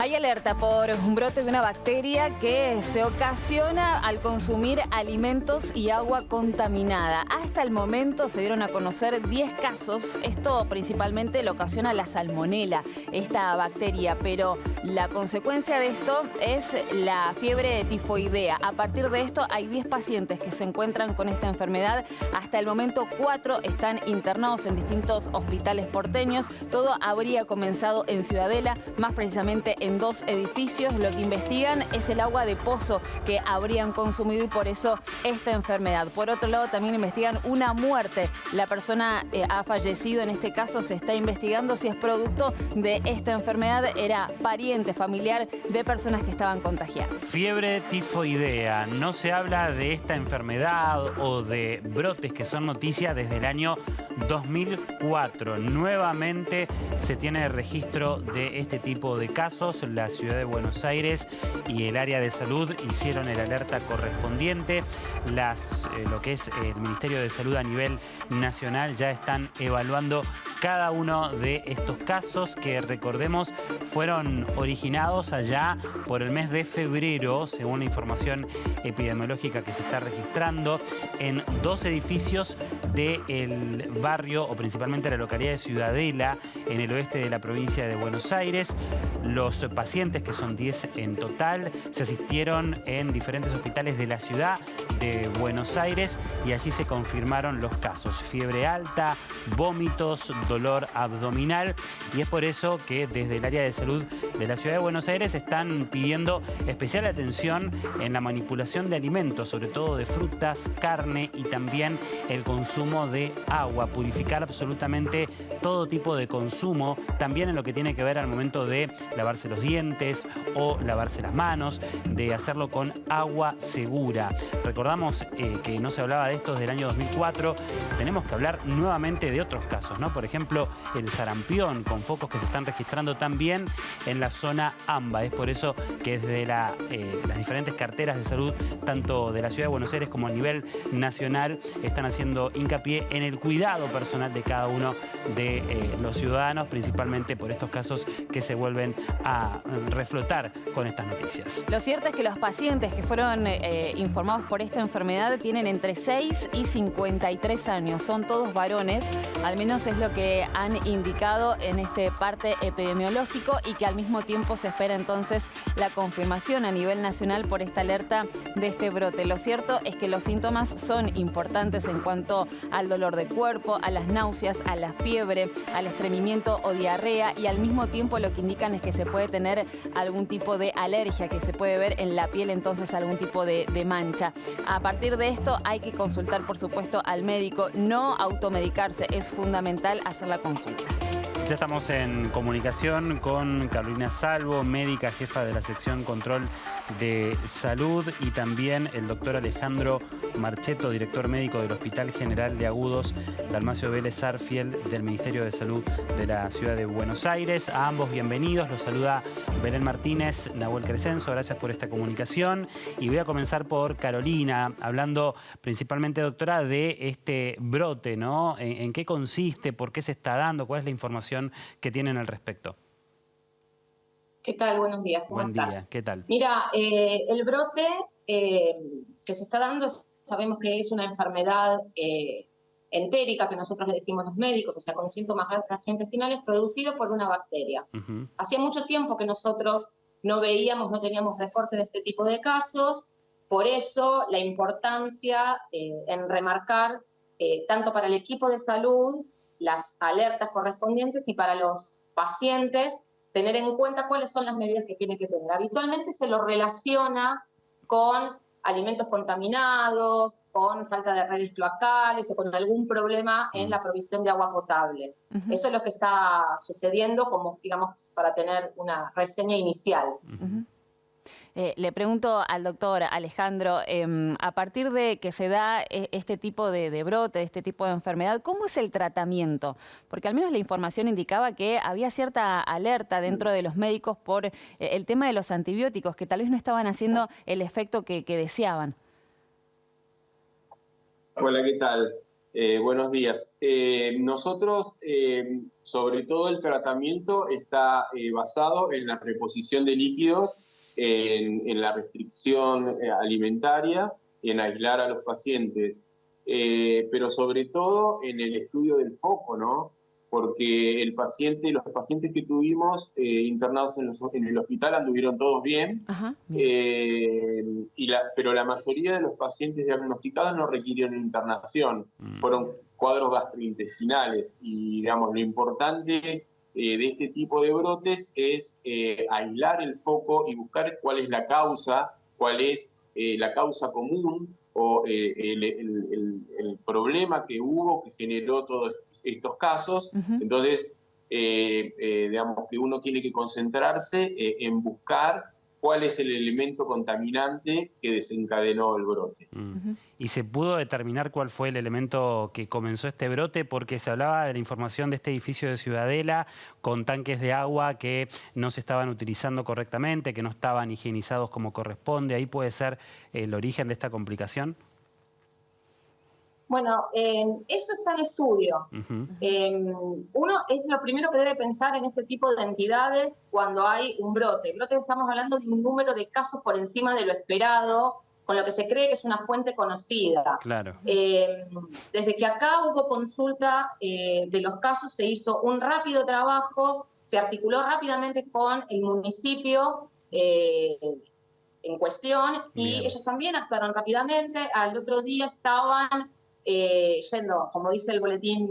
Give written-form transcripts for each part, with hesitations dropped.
Hay alerta por un brote de una bacteria que se ocasiona al consumir alimentos y agua contaminada. Hasta el momento se dieron a conocer 10 casos. Esto principalmente lo ocasiona la salmonela, esta bacteria, pero la consecuencia de esto es la fiebre tifoidea. A partir de esto hay 10 pacientes que se encuentran con esta enfermedad. Hasta el momento 4 están internados en distintos hospitales porteños. Todo habría comenzado en Ciudadela, más precisamente en 2 edificios. Lo que investigan es el agua de pozo que habrían consumido y por eso esta enfermedad. Por otro lado, también investigan una muerte. La persona ha fallecido. En este caso se está investigando si es producto de esta enfermedad. Era pariente, familiar de personas que estaban contagiadas. Fiebre tifoidea. No se habla de esta enfermedad o de brotes que son noticia desde el año 2004. Nuevamente se tiene registro de este tipo de casos. La ciudad de Buenos Aires y el área de salud hicieron el alerta correspondiente. Lo que es el Ministerio de Salud a nivel nacional ya están evaluando cada uno de estos casos que, recordemos, fueron originados allá por el mes de febrero, según la información epidemiológica que se está registrando, en 2 edificios del barrio, o principalmente la localidad de Ciudadela, en el oeste de la provincia de Buenos Aires. Los pacientes, que son 10 en total, se asistieron en diferentes hospitales de la ciudad de Buenos Aires y allí se confirmaron los casos: fiebre alta, vómitos, dolor abdominal, y es por eso que desde el área de salud de la ciudad de Buenos Aires están pidiendo especial atención en la manipulación de alimentos, sobre todo de frutas, carne y también el consumo de agua, purificar absolutamente todo tipo de consumo, también en lo que tiene que ver al momento de lavarse los dientes o lavarse las manos, de hacerlo con agua segura. Recordamos que no se hablaba de esto desde el año 2004. Tenemos que hablar nuevamente de otros casos, ¿no? Por ejemplo, el sarampión, con focos que se están registrando también en la zona AMBA. Es por eso que desde las diferentes carteras de salud, tanto de la ciudad de Buenos Aires como a nivel nacional, están haciendo hincapié en el cuidado personal de cada uno de los ciudadanos, principalmente por estos casos que se vuelven a reflotar con estas noticias. Lo cierto es que los pacientes que fueron informados por esta enfermedad tienen entre 6 y 53 años. Son todos varones, al menos es lo que han indicado en este parte epidemiológico, y que al mismo tiempo se espera entonces la confirmación a nivel nacional por esta alerta de este brote. Lo cierto es que los síntomas son importantes en cuanto al dolor de cuerpo, a las náuseas, a la fiebre, al estreñimiento o diarrea, y al mismo tiempo lo que indican es que se puede tener algún tipo de alergia, que se puede ver en la piel entonces algún tipo de mancha. A partir de esto hay que consultar, por supuesto, al médico, no automedicarse, es fundamental hacer la consulta. Ya estamos en comunicación con Carolina Salvo, médica jefa de la sección Control de Salud, y también el doctor Alejandro Marchetto, director médico del Hospital General de Agudos Dalmacio Vélez Arfiel del Ministerio de Salud de la ciudad de Buenos Aires. A ambos bienvenidos. Los saluda Belén Martínez, Nahuel Crescenzo. Gracias por esta comunicación. Y voy a comenzar por Carolina, hablando principalmente, doctora, de este brote, ¿no? ¿En qué consiste? ¿Por qué se está dando? ¿Cuál es la información que tienen al respecto? ¿Qué tal? Buenos días. ¿Cómo estás? Buen día. ¿Qué tal? Mira, el brote que se está dando, sabemos que es una enfermedad entérica, que nosotros le decimos los médicos, o sea, con síntomas gastrointestinales, producido por una bacteria. Hacía mucho tiempo que nosotros no teníamos reportes de este tipo de casos, por eso la importancia en remarcar, tanto para el equipo de salud, las alertas correspondientes, y para los pacientes, tener en cuenta cuáles son las medidas que tiene que tener. Habitualmente se lo relaciona con alimentos contaminados, con falta de redes cloacales o con algún problema en la provisión de agua potable. Eso es lo que está sucediendo, como, digamos, para tener una reseña inicial. Le pregunto al doctor Alejandro, a partir de que se da este tipo de brote, este tipo de enfermedad, ¿cómo es el tratamiento? Porque al menos la información indicaba que había cierta alerta dentro de los médicos por el tema de los antibióticos, que tal vez no estaban haciendo el efecto que deseaban. Hola, ¿qué tal? Buenos días. Nosotros, sobre todo el tratamiento está basado en la reposición de líquidos, en la restricción alimentaria, en aislar a los pacientes, pero sobre todo en el estudio del foco, ¿no? Porque los pacientes que tuvimos internados en el hospital anduvieron todos bien, Ajá, bien. pero la mayoría de los pacientes diagnosticados no requirieron internación, fueron cuadros gastrointestinales y, digamos, lo importante de este tipo de brotes es aislar el foco y buscar cuál es la causa común o el problema que hubo que generó todos estos casos. Entonces, digamos que uno tiene que concentrarse en buscar cuál es el elemento contaminante que desencadenó el brote. ¿Y se pudo determinar cuál fue el elemento que comenzó este brote? Porque se hablaba de la información de este edificio de Ciudadela con tanques de agua que no se estaban utilizando correctamente, que no estaban higienizados como corresponde. ¿Ahí puede ser el origen de esta complicación? Bueno, eso está en estudio. Uno es lo primero que debe pensar en este tipo de entidades cuando hay un brote. Brote, estamos hablando de un número de casos por encima de lo esperado, con lo que se cree que es una fuente conocida. Claro. Desde que acá hubo consulta de los casos, se hizo un rápido trabajo, se articuló rápidamente con el municipio en cuestión y ellos también actuaron rápidamente. Al otro día estaban yendo, como dice el boletín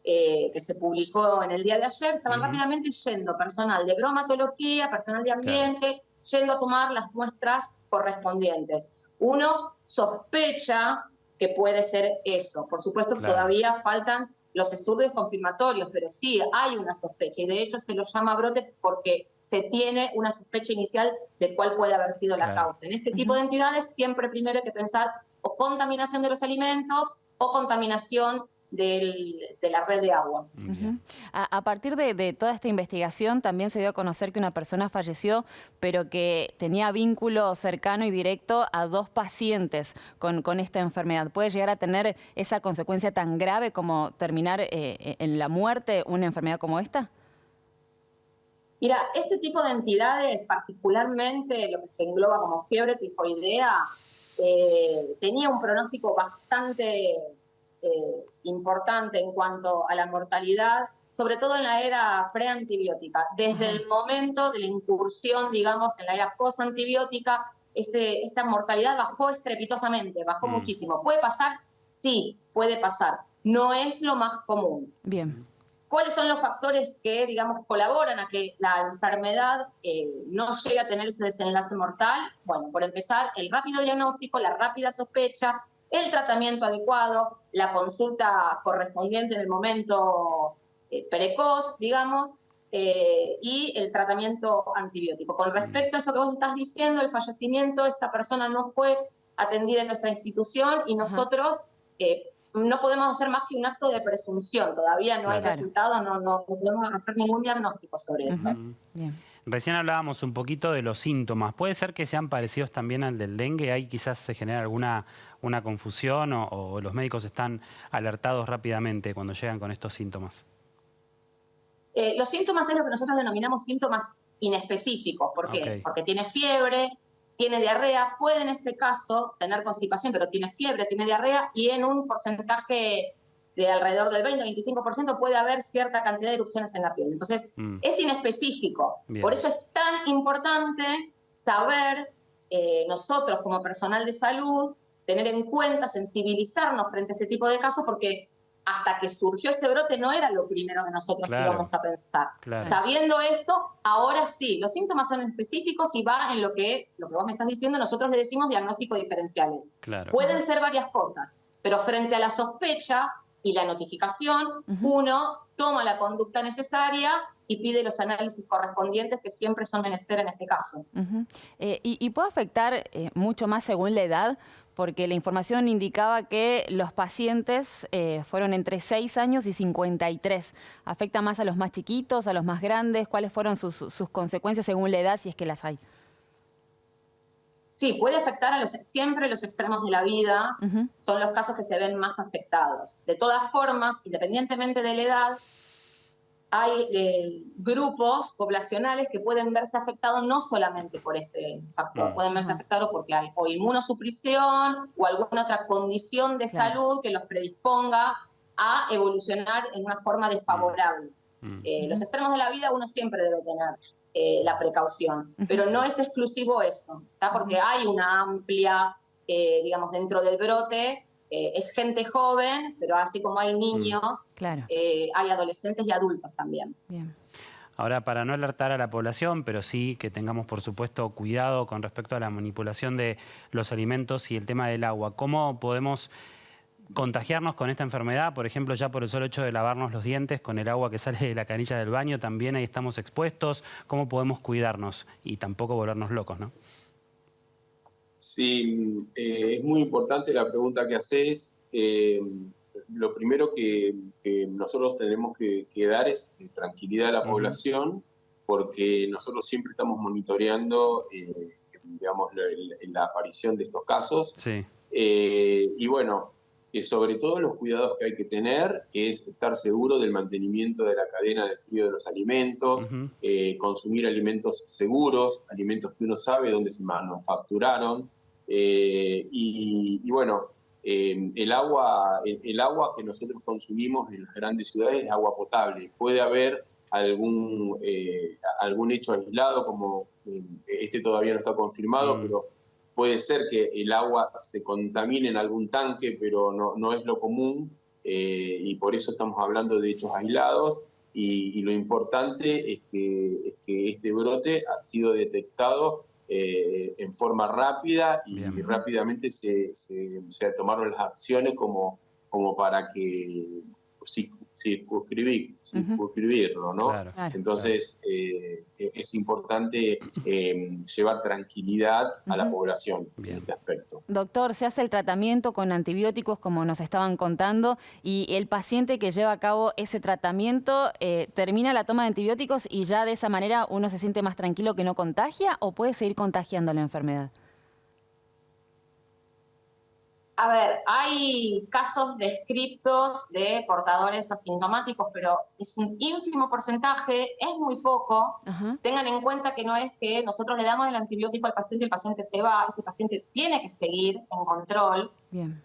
que se publicó en el día de ayer, estaban rápidamente yendo personal de bromatología, personal de ambiente, yendo a tomar las muestras correspondientes. Uno sospecha que puede ser eso. Por supuesto, todavía faltan los estudios confirmatorios, pero sí hay una sospecha y de hecho se lo llama brote porque se tiene una sospecha inicial de cuál puede haber sido la causa. En este tipo de entidades siempre primero hay que pensar o contaminación de los alimentos o contaminación de la red de agua. A partir de toda esta investigación también se dio a conocer que una persona falleció, pero que tenía vínculo cercano y directo a 2 pacientes con esta enfermedad. ¿Puede llegar a tener esa consecuencia tan grave como terminar en la muerte una enfermedad como esta? Mira, este tipo de entidades, particularmente lo que se engloba como fiebre tifoidea, tenía un pronóstico bastante importante en cuento a la mortalidad, sobre todo en la era preantibiótica. Desde el momento de la incursión, digamos, en la era postantibiótica, esta mortalidad bajó estrepitosamente, bajó muchísimo. ¿Puede pasar? Sí, puede pasar. No es lo más común. Bien. ¿Cuáles son los factores que, digamos, colaboran a que la enfermedad no llegue a tener ese desenlace mortal? Bueno, por empezar, el rápido diagnóstico, la rápida sospecha, el tratamiento adecuado, la consulta correspondiente en el momento precoz, digamos, y el tratamiento antibiótico. Con respecto a esto que vos estás diciendo, el fallecimiento, esta persona no fue atendida en nuestra institución y nosotros no podemos hacer más que un acto de presunción. Todavía no hay resultados, no podemos hacer ningún diagnóstico sobre eso. Bien. Recién hablábamos un poquito de los síntomas. ¿Puede ser que sean parecidos también al del dengue? ¿Ahí quizás se genera alguna confusión o los médicos están alertados rápidamente cuando llegan con estos síntomas? Los síntomas es lo que nosotros denominamos síntomas inespecíficos. ¿Por qué? Porque tiene fiebre, tiene diarrea, puede en este caso tener constipación, pero tiene fiebre, tiene diarrea y en un porcentaje de alrededor del 20-25% puede haber cierta cantidad de erupciones en la piel. Entonces, es inespecífico. Bien. Por eso es tan importante saber, nosotros como personal de salud, tener en cuenta, sensibilizarnos frente a este tipo de casos, porque hasta que surgió este brote no era lo primero que nosotros íbamos a pensar. Sabiendo esto, ahora sí, los síntomas son específicos y va en lo que vos me estás diciendo, nosotros le decimos diagnóstico diferenciales. Pueden ser varias cosas, pero frente a la sospecha y la notificación, uno toma la conducta necesaria y pide los análisis correspondientes que siempre son menester en este caso. ¿Y puede afectar mucho más según la edad? Porque la información indicaba que los pacientes fueron entre 6 años y 53. ¿Afecta más a los más chiquitos, a los más grandes? ¿Cuáles fueron sus consecuencias según la edad, si es que las hay? Sí, puede afectar siempre los extremos de la vida, son los casos que se ven más afectados. De todas formas, independientemente de la edad, hay grupos poblacionales que pueden verse afectados no solamente por este factor, pueden verse afectados porque hay o inmunosupresión o alguna otra condición de salud que los predisponga a evolucionar en una forma desfavorable. Los extremos de la vida uno siempre debe tener la precaución, pero no es exclusivo eso, ¿tá? Porque hay una amplia, digamos, dentro del brote, es gente joven, pero así como hay niños, hay adolescentes y adultos también. Bien. Ahora, para no alertar a la población, pero sí que tengamos, por supuesto, cuidado con respecto a la manipulación de los alimentos y el tema del agua, ¿cómo podemos contagiarnos con esta enfermedad? Por ejemplo, ya por el solo hecho de lavarnos los dientes con el agua que sale de la canilla del baño, también ahí estamos expuestos. ¿Cómo podemos cuidarnos y tampoco volvernos locos, no? Sí, es muy importante la pregunta que haces. Lo primero que nosotros tenemos que dar es tranquilidad a la población, porque nosotros siempre estamos monitoreando, digamos, la aparición de estos casos. Sí. Y bueno, sobre todo los cuidados que hay que tener es estar seguro del mantenimiento de la cadena de frío de los alimentos, consumir alimentos seguros, alimentos que uno sabe dónde se manufacturaron, y bueno, el agua que nosotros consumimos en las grandes ciudades es agua potable. Puede haber algún hecho aislado, como este todavía no está confirmado, pero puede ser que el agua se contamine en algún tanque, pero no es lo común, y por eso estamos hablando de hechos aislados, y lo importante es que este brote ha sido detectado en forma rápida y rápidamente se tomaron las acciones como para que circunscribirlo, ¿no? Claro, entonces, es importante llevar tranquilidad a la población en este aspecto. Doctor, se hace el tratamiento con antibióticos, como nos estaban contando, y el paciente que lleva a cabo ese tratamiento termina la toma de antibióticos y ya de esa manera uno se siente más tranquilo que no contagia, ¿o puede seguir contagiando la enfermedad? A ver, hay casos descriptos de portadores asintomáticos, pero es un ínfimo porcentaje, es muy poco. Tengan en cuenta que no es que nosotros le damos el antibiótico al paciente, el paciente se va, ese paciente tiene que seguir en control. Bien.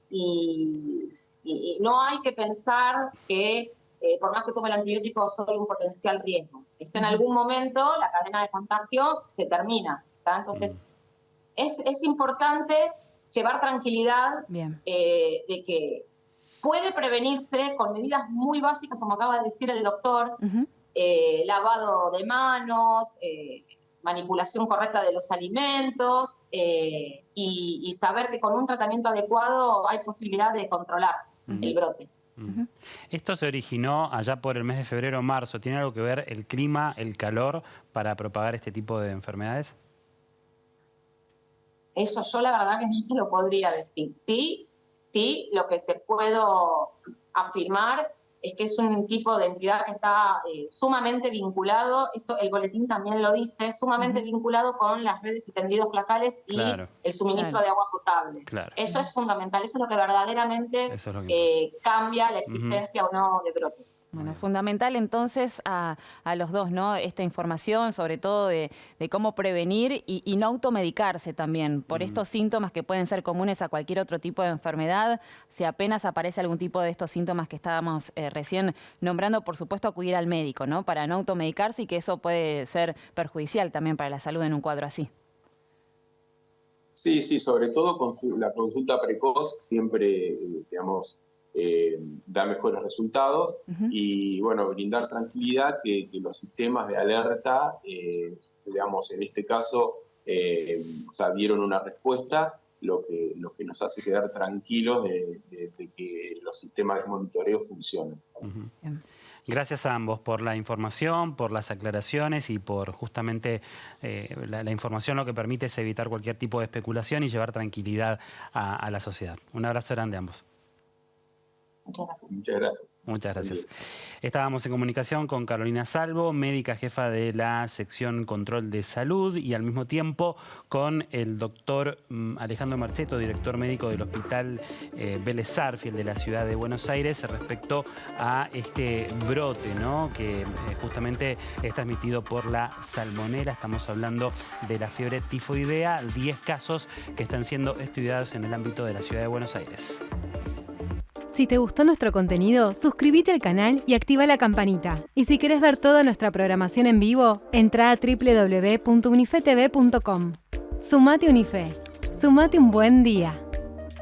Y no hay que pensar que por más que tome el antibiótico soy un potencial riesgo. Esto en algún momento, la cadena de contagio se termina, ¿está? Entonces, es importante llevar tranquilidad de que puede prevenirse con medidas muy básicas, como acaba de decir el doctor, lavado de manos, manipulación correcta de los alimentos, y saber que con un tratamiento adecuado hay posibilidad de controlar el brote. Esto se originó allá por el mes de febrero o marzo. ¿Tiene algo que ver el clima, el calor, para propagar este tipo de enfermedades? Eso yo la verdad que no te lo podría decir. Sí, lo que te puedo afirmar es que es un tipo de entidad que está sumamente vinculado, esto el boletín también lo dice, sumamente vinculado con las redes y tendidos cloacales y el suministro de agua potable. Eso es fundamental, eso es lo que verdaderamente cambia la existencia o no de brotes. Bueno, fundamental entonces a los dos, ¿no? Esta información, sobre todo de cómo prevenir y no automedicarse también por estos síntomas que pueden ser comunes a cualquier otro tipo de enfermedad. Si apenas aparece algún tipo de estos síntomas que estábamos recién nombrando, por supuesto acudir al médico, ¿no? Para no automedicarse, y que eso puede ser perjudicial también para la salud en un cuadro así. Sí, sobre todo con la consulta precoz siempre, digamos, da mejores resultados, y bueno, brindar tranquilidad que los sistemas de alerta, digamos, en este caso, dieron una respuesta, lo que nos hace quedar tranquilos de que los sistemas de monitoreo funcionan. Gracias a ambos por la información, por las aclaraciones y por justamente la información. Lo que permite es evitar cualquier tipo de especulación y llevar tranquilidad a la sociedad. Un abrazo grande a ambos. Muchas gracias. Muchas gracias. Muchas gracias. Estábamos en comunicación con Carolina Salvo, médica jefa de la sección Control de Salud, y al mismo tiempo con el doctor Alejandro Marchetto, director médico del Hospital Vélez Sarsfield de la ciudad de Buenos Aires, respecto a este brote, ¿no?, que justamente es transmitido por la salmonela. Estamos hablando de la fiebre tifoidea, 10 casos que están siendo estudiados en el ámbito de la ciudad de Buenos Aires. Si te gustó nuestro contenido, suscríbete al canal y activa la campanita. Y si querés ver toda nuestra programación en vivo, entra a www.unifetv.com. Sumate Unife. Sumate un buen día.